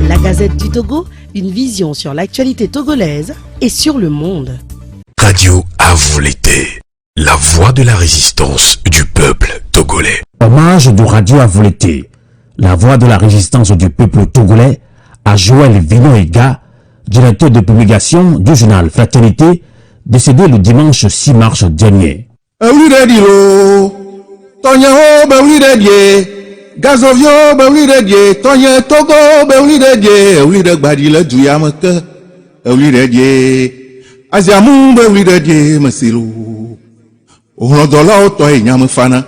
La Gazette du Togo, une vision sur l'actualité togolaise et sur le monde. Radio à vous l'été, la voix de la résistance du peuple togolais. Hommage de Radio à vous l'été, la voix de la résistance du peuple togolais, à Joël Vinoega, directeur de publication du journal Fraternité, décédé le dimanche 6 mars dernier. Gazovio bewlidedie tonye Togo bewlidedieewlide gbadile duyamekeewlidedie aziamu bewlidedie mesilu ohlodola oto enyamefana.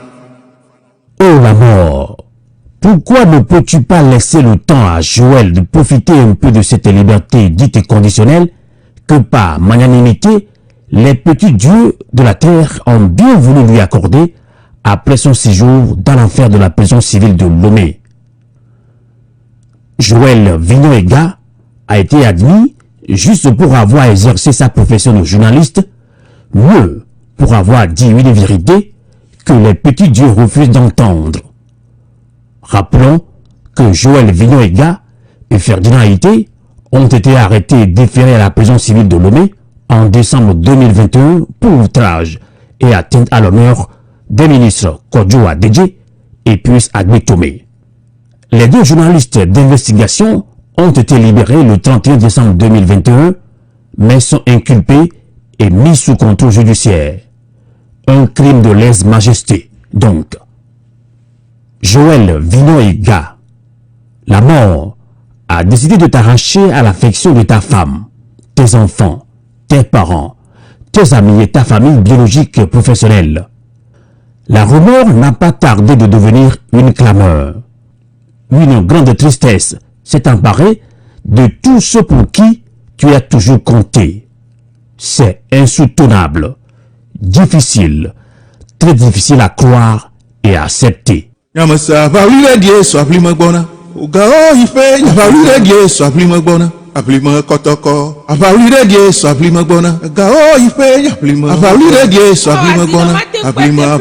Oh la mort, pourquoi ne peux-tu pas laisser le temps à Joël de profiter un peu de cette liberté dite conditionnelle que par magnanimité les petits dieux de la terre ont bien voulu lui accorder après son séjour dans l'enfer de la prison civile de Lomé? Joël Vinoega a été admis juste pour avoir exercé sa profession de journaliste, mieux pour avoir dit une vérité que les petits dieux refusent d'entendre. Rappelons que Joël Vinoega et Ferdinand Haïté ont été arrêtés et déférés à la prison civile de Lomé en décembre 2021 pour outrage et atteinte à l'honneur des ministres Kodjo Adedje et Puis Agbetomé. Les deux journalistes d'investigation ont été libérés le 31 décembre 2021, mais sont inculpés et mis sous contrôle judiciaire. Un crime de lèse-majesté, donc. Joël Vinoega, la mort a décidé de t'arracher à l'affection de ta femme, tes enfants, tes parents, tes amis et ta famille biologique et professionnelle. La rumeur n'a pas tardé de devenir une clameur. Une grande tristesse s'est emparée de tous ceux pour qui tu as toujours compté. C'est insoutenable, difficile, très difficile à croire et à accepter. Yamasa bewlidedie so aplimagbona ugao ife bewlidedie so aplimagbona aplima kotoko bewlidedie so aplimagbona gao ife aplima bewlidedie so aplimagbona aplima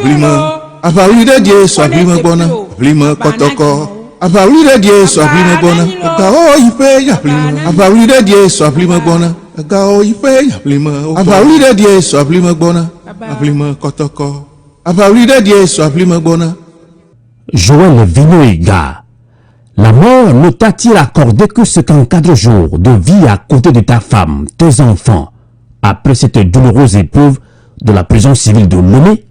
bewlidedie so aplimagbona aplima kotoko bewlidedie so aplimagbona gao ife aplima bewlidedie so aplimagbona gao ife aplima bewlidedie so aplimagbona aplima kotoko bewlidedie so aplimagbona. Joël Vinoega, la mort ne t'a-t-il accordé que 54 jours de vie à côté de ta femme, tes enfants, après cette douloureuse épreuve de la prison civile de Lomé?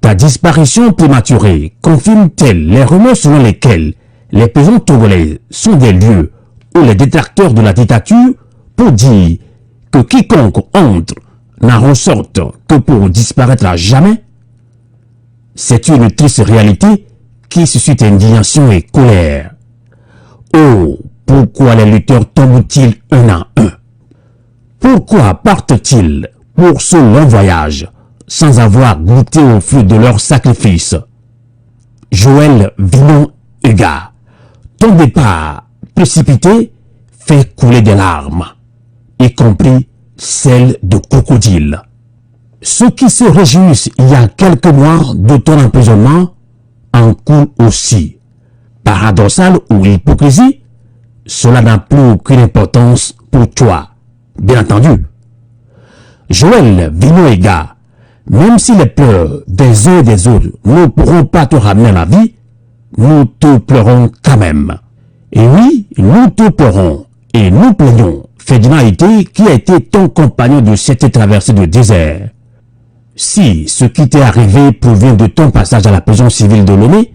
Ta disparition prématurée confirme-t-elle les rumeurs selon lesquelles les prisons togolaises sont des lieux où les détracteurs de la dictature pour dire que quiconque entre n'en ressorte que pour disparaître à jamais? C'est une triste réalité qui suscite indignation et colère. Oh, pourquoi les lutteurs tombent-ils un à un? Pourquoi partent-ils pour ce long voyage sans avoir goûté au fruit de leur sacrifice? Joël Vinoega, ton départ précipité fait couler des larmes, y compris celles de crocodile. Ceux qui se réjouissent il y a quelques mois de ton emprisonnement en cours aussi. Paradoxal ou hypocrisie, cela n'a plus aucune importance pour toi, bien entendu. Joël Vinoega, même si les pleurs des uns et des autres ne pourront pas te ramener à la vie, nous te pleurons quand même. Et oui, nous te pleurons et nous plaignons Ferdinand Haïté qui a été ton compagnon de cette traversée de désert. Si ce qui t'est arrivé provient de ton passage à la prison civile de Lomé,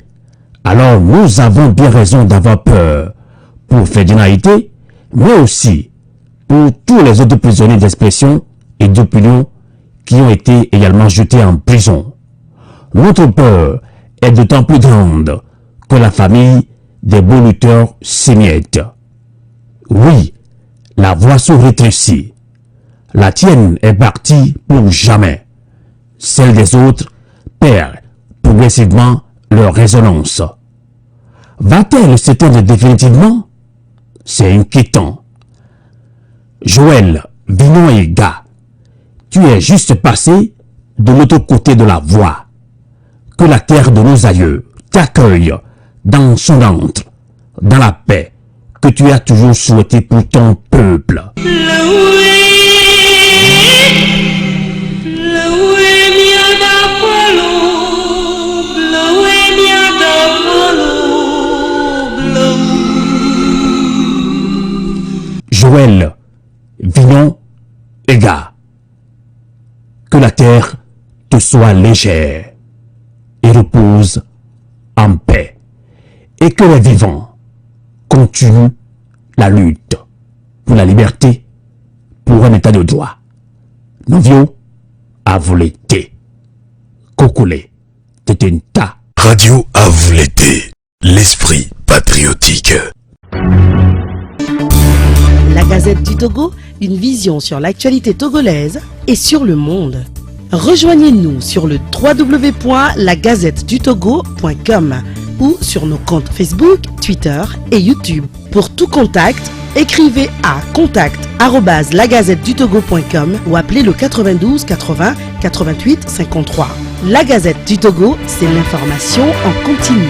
alors nous avons bien raison d'avoir peur pour Ferdinand Haïté, mais aussi pour tous les autres prisonniers d'expression et d'opinion qui ont été également jetés en prison. Notre peur est d'autant plus grande que la famille des beaux lutteurs s'émiette. Oui, la voix se rétrécit. La tienne est partie pour jamais. Celle des autres perd progressivement leur résonance. Va-t-elle s'éteindre définitivement? C'est inquiétant. Joël Vinoega, tu es juste passé de l'autre côté de la voie. Que la terre de nos aïeux t'accueille dans son antre, dans la paix, que tu as toujours souhaité pour ton peuple. Joël, Vignon et Gars, que la terre te soit légère et repose en paix, et que les vivants continuent la lutte pour la liberté, pour un état de droit. Novio a voulu l'été. Cocolé, Tetenta. Radio à vous l'été, l'esprit patriotique. La Gazette du Togo, une vision sur l'actualité togolaise et sur le monde. Rejoignez-nous sur le www.lagazettedutogo.com ou sur nos comptes Facebook, Twitter et YouTube. Pour tout contact, écrivez à contact@lagazettedutogo.com ou appelez le 92 80 88 53. La Gazette du Togo, c'est l'information en continu.